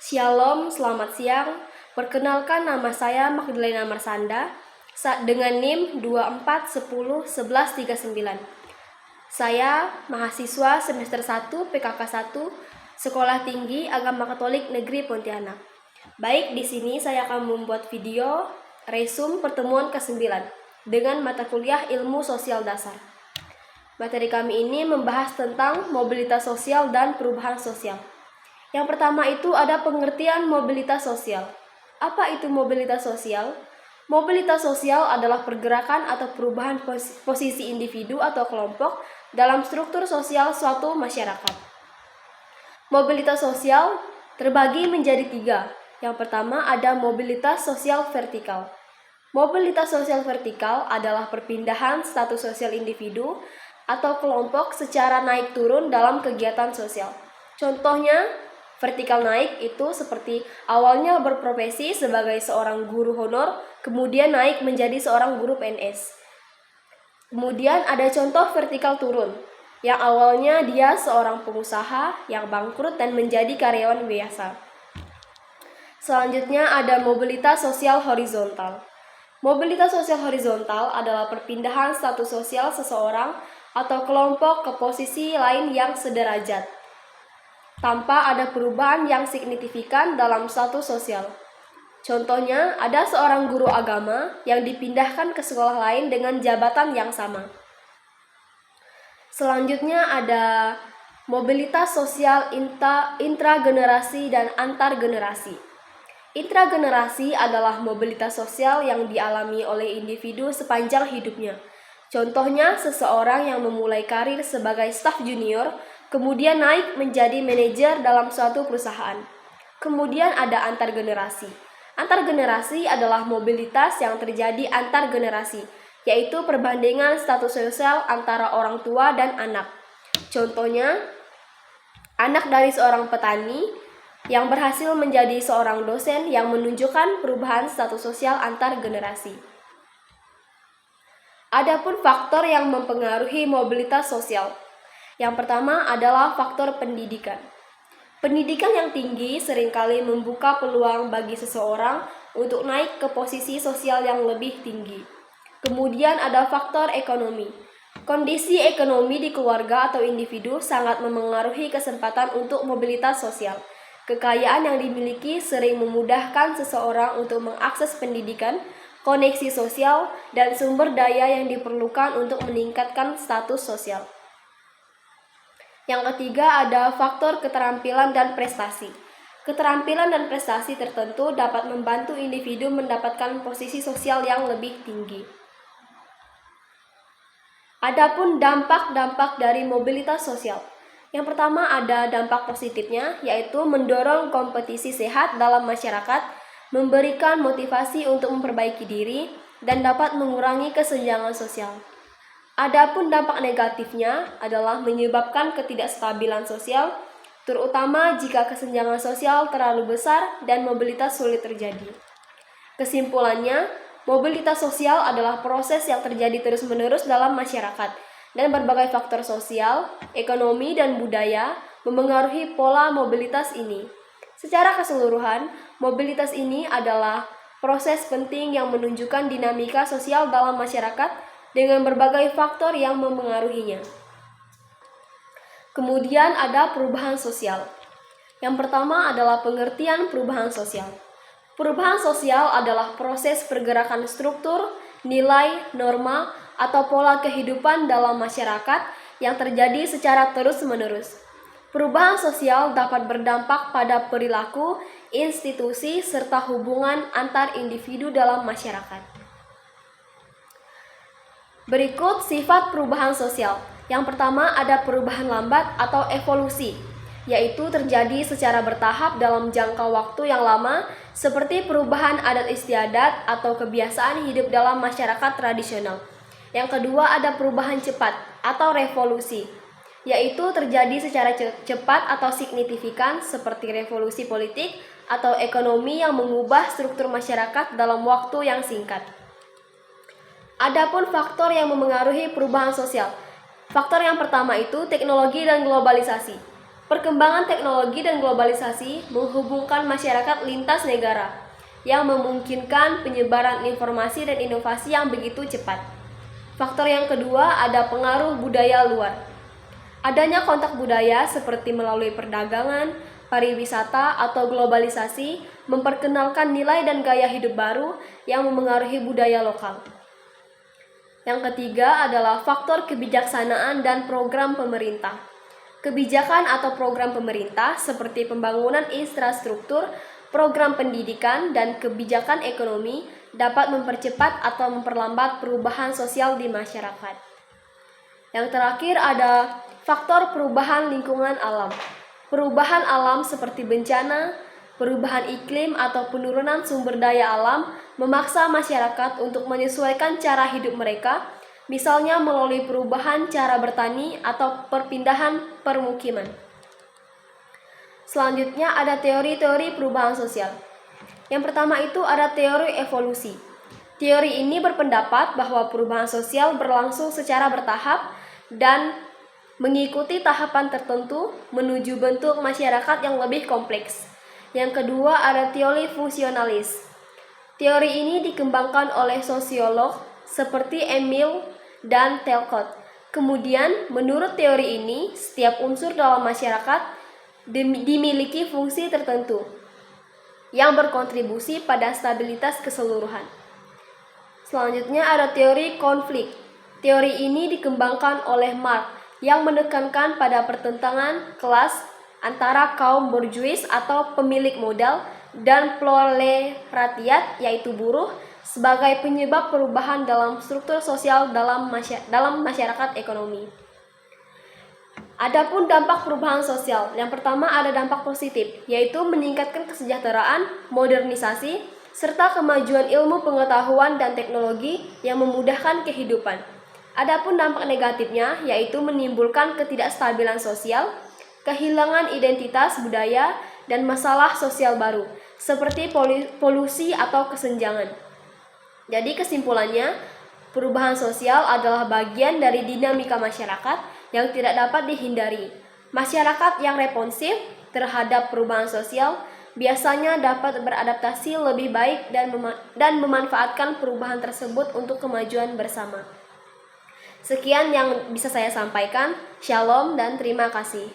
Shalom, selamat siang. Perkenalkan, nama saya Magdalena Marsanda dengan NIM 24101139. Saya mahasiswa semester 1 PKK 1 Sekolah Tinggi Agama Katolik Negeri Pontianak. Baik, di sini saya akan membuat video resume pertemuan ke-9 dengan mata kuliah Ilmu Sosial Dasar. Materi kami ini membahas tentang mobilitas sosial dan perubahan sosial. Yang pertama itu ada pengertian mobilitas sosial. Apa itu mobilitas sosial? Mobilitas sosial adalah pergerakan atau perubahan posisi individu atau kelompok dalam struktur sosial suatu masyarakat. Mobilitas sosial terbagi menjadi 3. Yang pertama ada mobilitas sosial vertikal. Mobilitas sosial vertikal adalah perpindahan status sosial individu atau kelompok secara naik turun dalam kegiatan sosial. Contohnya, vertikal naik itu seperti awalnya berprofesi sebagai seorang guru honor, kemudian naik menjadi seorang guru PNS. Kemudian ada contoh vertikal turun, yang awalnya dia seorang pengusaha yang bangkrut dan menjadi karyawan biasa. Selanjutnya ada mobilitas sosial horizontal. Mobilitas sosial horizontal adalah perpindahan status sosial seseorang atau kelompok ke posisi lain yang sederajat, tanpa ada perubahan yang signifikan dalam status sosial. Contohnya, ada seorang guru agama yang dipindahkan ke sekolah lain dengan jabatan yang sama. Selanjutnya ada mobilitas sosial intragenerasi dan antargenerasi. Intragenerasi adalah mobilitas sosial yang dialami oleh individu sepanjang hidupnya. Contohnya, seseorang yang memulai karir sebagai staf junior, kemudian naik menjadi manajer dalam suatu perusahaan. Kemudian ada antargenerasi. Antargenerasi adalah mobilitas yang terjadi antar generasi, yaitu perbandingan status sosial antara orang tua dan anak. Contohnya, anak dari seorang petani yang berhasil menjadi seorang dosen yang menunjukkan perubahan status sosial antar generasi. Adapun faktor yang mempengaruhi mobilitas sosial. Yang pertama adalah faktor pendidikan. Pendidikan yang tinggi seringkali membuka peluang bagi seseorang untuk naik ke posisi sosial yang lebih tinggi. Kemudian ada faktor ekonomi. Kondisi ekonomi di keluarga atau individu sangat memengaruhi kesempatan untuk mobilitas sosial. Kekayaan yang dimiliki sering memudahkan seseorang untuk mengakses pendidikan, koneksi sosial, dan sumber daya yang diperlukan untuk meningkatkan status sosial. Yang ketiga ada faktor keterampilan dan prestasi. Keterampilan dan prestasi tertentu dapat membantu individu mendapatkan posisi sosial yang lebih tinggi. Adapun dampak-dampak dari mobilitas sosial. Yang pertama ada dampak positifnya, yaitu mendorong kompetisi sehat dalam masyarakat, memberikan motivasi untuk memperbaiki diri, dan dapat mengurangi kesenjangan sosial. Adapun dampak negatifnya adalah menyebabkan ketidakstabilan sosial, terutama jika kesenjangan sosial terlalu besar dan mobilitas sulit terjadi. Kesimpulannya, mobilitas sosial adalah proses yang terjadi terus-menerus dalam masyarakat, dan berbagai faktor sosial, ekonomi, dan budaya memengaruhi pola mobilitas ini. Secara keseluruhan, mobilitas ini adalah proses penting yang menunjukkan dinamika sosial dalam masyarakat dengan berbagai faktor yang memengaruhinya. Kemudian ada perubahan sosial. Yang pertama adalah pengertian perubahan sosial. Perubahan sosial adalah proses pergerakan struktur, nilai, norma, atau pola kehidupan dalam masyarakat yang terjadi secara terus-menerus. Perubahan sosial dapat berdampak pada perilaku, institusi, serta hubungan antar individu dalam masyarakat. Berikut sifat perubahan sosial. Yang pertama ada perubahan lambat atau evolusi, yaitu terjadi secara bertahap dalam jangka waktu yang lama, seperti perubahan adat istiadat atau kebiasaan hidup dalam masyarakat tradisional. Yang kedua ada perubahan cepat atau revolusi, yaitu terjadi secara cepat atau signifikan seperti revolusi politik atau ekonomi yang mengubah struktur masyarakat dalam waktu yang singkat. Adapun faktor yang memengaruhi perubahan sosial. Faktor yang pertama itu teknologi dan globalisasi. Perkembangan teknologi dan globalisasi menghubungkan masyarakat lintas negara yang memungkinkan penyebaran informasi dan inovasi yang begitu cepat. Faktor yang kedua ada pengaruh budaya luar. Adanya kontak budaya seperti melalui perdagangan, pariwisata, atau globalisasi memperkenalkan nilai dan gaya hidup baru yang memengaruhi budaya lokal. Yang ketiga adalah faktor kebijaksanaan dan program pemerintah. Kebijakan atau program pemerintah seperti pembangunan infrastruktur, program pendidikan, dan kebijakan ekonomi dapat mempercepat atau memperlambat perubahan sosial di masyarakat. Yang terakhir ada faktor perubahan lingkungan alam. Perubahan alam seperti bencana, perubahan iklim, atau penurunan sumber daya alam memaksa masyarakat untuk menyesuaikan cara hidup mereka, misalnya melalui perubahan cara bertani atau perpindahan permukiman. Selanjutnya ada teori-teori perubahan sosial. Yang pertama itu ada teori evolusi. Teori ini berpendapat bahwa perubahan sosial berlangsung secara bertahap dan mengikuti tahapan tertentu menuju bentuk masyarakat yang lebih kompleks. Yang kedua ada teori fungsionalis. Teori ini dikembangkan oleh sosiolog seperti Emil dan Talcott. Kemudian, menurut teori ini, setiap unsur dalam masyarakat dimiliki fungsi tertentu yang berkontribusi pada stabilitas keseluruhan. Selanjutnya ada teori konflik. Teori ini dikembangkan oleh Marx yang menekankan pada pertentangan kelas antara kaum borjuis atau pemilik modal dan proletariat yaitu buruh sebagai penyebab perubahan dalam struktur sosial dalam masyarakat ekonomi. Adapun dampak perubahan sosial, yang pertama ada dampak positif, yaitu meningkatkan kesejahteraan, modernisasi, serta kemajuan ilmu pengetahuan dan teknologi yang memudahkan kehidupan. Adapun dampak negatifnya, yaitu menimbulkan ketidakstabilan sosial, kehilangan identitas budaya, dan masalah sosial baru, seperti polusi atau kesenjangan. Jadi kesimpulannya, perubahan sosial adalah bagian dari dinamika masyarakat yang tidak dapat dihindari. Masyarakat yang responsif terhadap perubahan sosial biasanya dapat beradaptasi lebih baik dan memanfaatkan perubahan tersebut untuk kemajuan bersama. Sekian yang bisa saya sampaikan. Shalom dan terima kasih.